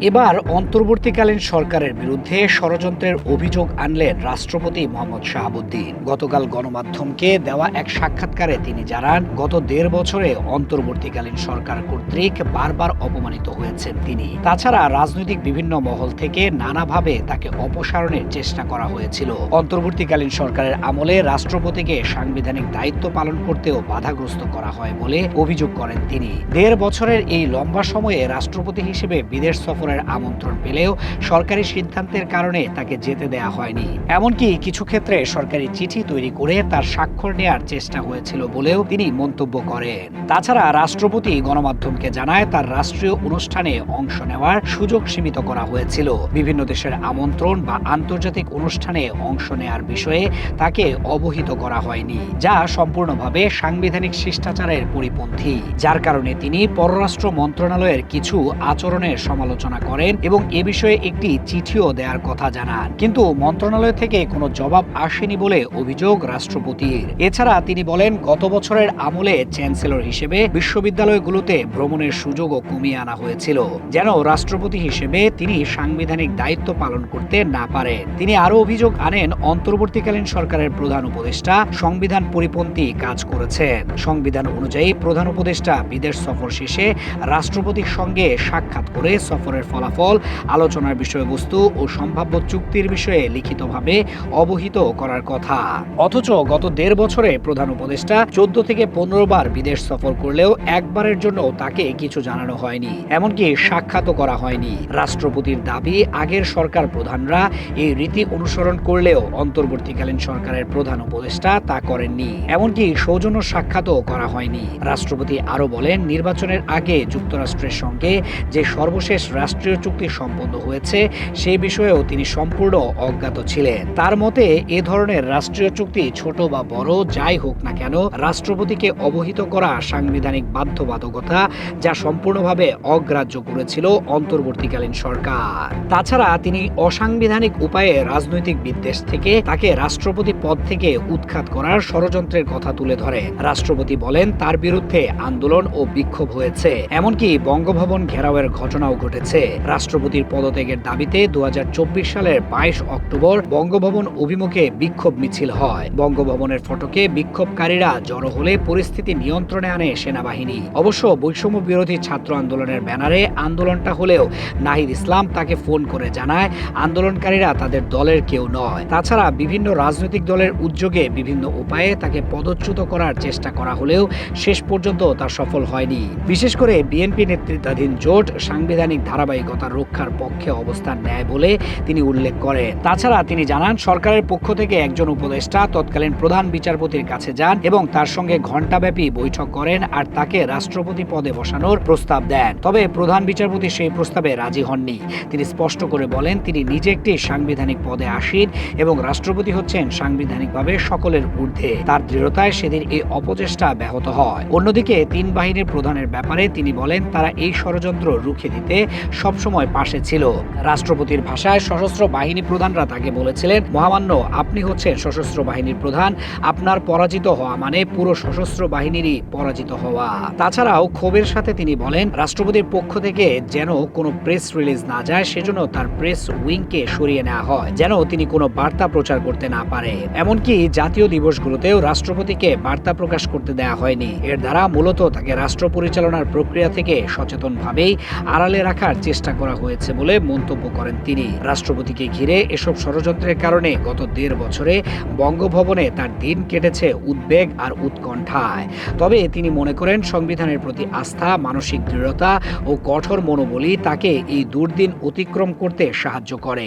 এবার অন্তর্বর্তীকালীন সরকারের বিরুদ্ধে ষড়যন্ত্রের অভিযোগ আনলেন রাষ্ট্রপতি মোহাম্মদ শাহাবুদ্দিন। গতকাল গণমাধ্যমকে দেওয়া এক সাক্ষাৎকারে তিনি জানান, গত ১.৫ বছরে অন্তর্বর্তীকালীন সরকার কর্তৃক বারবার অপমানিত হয়েছেন তিনি। তাছাড়া রাজনৈতিক বিভিন্ন মহল থেকে নানাভাবে তাকে অপসারণের চেষ্টা করা হয়েছিল। অন্তর্বর্তীকালীন সরকারের আমলে রাষ্ট্রপতিকে সাংবিধানিক দায়িত্ব পালন করতেও বাধাগ্রস্ত করা হয় বলে অভিযোগ করেন তিনি। ১.৫ বছরের এই লম্বা সময়ে রাষ্ট্রপতি হিসেবে বিদেশ সফরের আমন্ত্রণ পেলেও সরকারি সিদ্ধান্তের কারণে তাকে যেতে দেয়া হয়নি। এমনকি কিছু ক্ষেত্রে সরকারি চিঠি তৈরি করে তার স্বাক্ষর নেয়ার চেষ্টা হয়েছিল বলেও তিনি মন্তব্য করেন। তাছাড়া রাষ্ট্রপতি গণমাধ্যমকে জানায়, তার রাষ্ট্রীয় অনুষ্ঠানে অংশ নেওয়ার সুযোগ সীমিত করা হয়েছিল। বিভিন্ন দেশের আমন্ত্রণ বা আন্তর্জাতিক অনুষ্ঠানে অংশ নেয়ার বিষয়ে তাকে অবহিত করা হয়নি, যা সম্পূর্ণভাবে সাংবিধানিক শিষ্টাচারের পরিপন্থী, যার কারণে তিনি পররাষ্ট্র মন্ত্রণালয়ের কিছু আচরণের সমালোচনা করেন এবং এ বিষয়ে একটি চিঠিও দেওয়ার কথা জানান। কিন্তু মন্ত্রণালয় থেকে কোনো জবাব আসেনি বলে অভিযোগ রাষ্ট্রপতির। এছাড়া তিনি বলেন, গত বছরের আমলে চ্যান্সেলর হিসেবে বিশ্ববিদ্যালয়গুলোতে ভ্রমণের সুযোগও কমিয়ে আনা হয়েছিল, যেন রাষ্ট্রপতি হিসেবে তিনি সাংবিধানিক দায়িত্ব পালন করতে না পারেন। তিনি আরও অভিযোগ আনেন, অন্তর্বর্তীকালীন সরকারের প্রধান উপদেষ্টা সংবিধান পরিপন্থী কাজ করেছেন। সংবিধান অনুযায়ী প্রধান উপদেষ্টা বিদেশ সফর শেষে রাষ্ট্রপতির সঙ্গে সাক্ষাৎ করে সফরের ফলাফল, আলোচনার বিষয়বস্তু ও সম্ভাব্য চুক্তির বিষয়ে লিখিতভাবে অবহিত করার কথা। অথচ গত ১.৫ বছরে প্রধান উপদেষ্টা ১৪ থেকে ১৫ বার বিদেশ সফর করলেও একবারের জন্য তাকে কিছু জানানো হয়নি, এমনকি সাক্ষাৎও করা হয়নি। রাষ্ট্রপতির দাবি, আগের সরকার প্রধানরা এই রীতি অনুসরণ করলেও অন্তর্বর্তীকালীন সরকারের প্রধান উপদেষ্টা তা করেননি, এমনকি সৌজন্য সাক্ষাৎও করা হয়নি। রাষ্ট্রপতি আরও বলেন, নির্বাচনের আগে যুক্তরাষ্ট্রের সঙ্গে যে সর্বশেষ রাষ্ট্রীয় চুক্তি সম্পন্ন হয়েছে সেই বিষয়েও তিনি সম্পূর্ণ অজ্ঞাত ছিলেন। তার মতে, এ ধরনের রাষ্ট্রীয় চুক্তি ছোট বা বড় যাই হোক না কেন, রাষ্ট্রপতিকে অবহিত করা সাংবিধানিক বাধ্যবাধকতা, যা সম্পূর্ণভাবে অগ্রাহ্য করেছিল অন্তর্বর্তীকালীন সরকার। তাছাড়া তিনি অসাংবিধানিক উপায়ে রাজনৈতিক বিদ্বেষ থেকে তাকে রাষ্ট্রপতি পদ থেকে উৎখাত করার ষড়যন্ত্রের কথা তুলে ধরেন। রাষ্ট্রপতি বলেন, তার বিরুদ্ধে আন্দোলন ও বিক্ষোভ হয়েছে, এমনকি বঙ্গভবন ঘেরাওয়ের ঘটনাও ঘটেছে। রাষ্ট্রপতির পদত্যাগের দাবিতে ২০২৪ সালের ২২ অক্টোবর বঙ্গভবন অভিমুখে বিক্ষোভ মিছিল হয়। বঙ্গভবনের ফটকে বিক্ষোভকারীরা জড়ো হলে পরিস্থিতি নিয়ন্ত্রণে আনে সেনাবাহিনী। অবশ্য বৈষম্য বিরোধী ছাত্র আন্দোলনের ব্যানারে আন্দোলনটা হলেও নাহিদ ইসলাম তাকে ফোন করে জানায়, আন্দোলনকারীরা তাদের দলের কেউ নয়। তাছাড়া বিভিন্ন রাজনৈতিক দলের উদ্যোগে বিভিন্ন উপায়ে তাকে পদচ্যুত করার চেষ্টা করা হলেও শেষ পর্যন্ত তা সফল হয়নি। বিশেষ করে বিএনপি নেতৃত্বাধীন জোট সাংবিধানিক ধারাবাহিকতা রক্ষার পক্ষে অবস্থান নেয় বলে তিনি উল্লেখ করেন। তাছাড়া তিনি জানান, সরকারের পক্ষ থেকে একজন উপদেষ্টা তৎকালীন প্রধান বিচারপতির কাছে যান এবং তার সঙ্গে ঘণ্টাব্যাপী বৈঠক করেন আর তাকে রাষ্ট্রপতি পদে বসানোর প্রস্তাব দেন। তবে প্রধান বিচারপতি সেই প্রস্তাবে রাজি হননি। তিনি স্পষ্ট করে বলেন, তিনি নিজে একটি সাংবিধানিক পদে আসীন এবং রাষ্ট্রপতি হচ্ছেন সাংবিধানিকভাবে সকলের ঊর্ধ্বে। তার দৃঢ়তায় সেদিন এই অপচেষ্টা ব্যাহত হয়। অন্যদিকে ৩ বাহিনীর প্রধানের ব্যাপারে তিনি বলেন, তারা এই ষড়যন্ত্র রুখে দিতে সবসময় পাশে ছিল। রাষ্ট্রপতির ভাষায় সশস্ত্র বাহিনী প্রধানরা তাকে বলেছিলেন, মহামান্য, আপনি হচ্ছেন সশস্ত্র বাহিনীর প্রধান, আপনার পরাজিত হওয়া মানে পুরো সশস্ত্র বাহিনীরই পরাজিত হওয়া। তাছাড়াও ক্ষোভের সাথে তিনি বলেন, রাষ্ট্রপতির পক্ষ থেকে যেন কোনো প্রেস রিলিজ না যায়, সেজন্য তার প্রেস উইংকে সরিয়ে নেওয়া হয়, যেন তিনি কোনো বার্তা প্রচার করতে না পারে। এমনকি জাতীয় দিবসগুলোতেও রাষ্ট্রপতিকে বার্তা প্রকাশ করতে দেয়া হয়নি। এর দ্বারা মূলত তাকে রাষ্ট্র পরিচালনার প্রক্রিয়া থেকে সচেতনভাবেই আড়ালে রাখার চেষ্টা করা হয়েছে বলে মন্তব্য করেন তিনি। রাষ্ট্রপতিকে ঘিরে এসব ষড়যন্ত্রের কারণে গত ১.৫ বছরে বঙ্গভবনে তার দিন কেটেছে উদ্বেগ আর উৎকণ্ঠায়। তবে তিনি মনে করেন, সংবিধানের প্রতি আস্থা, মানসিক দৃঢ়তা ও কঠোর মনোবলই তাকে এই দুর্দিন অতিক্রম করতে সাহায্য করে।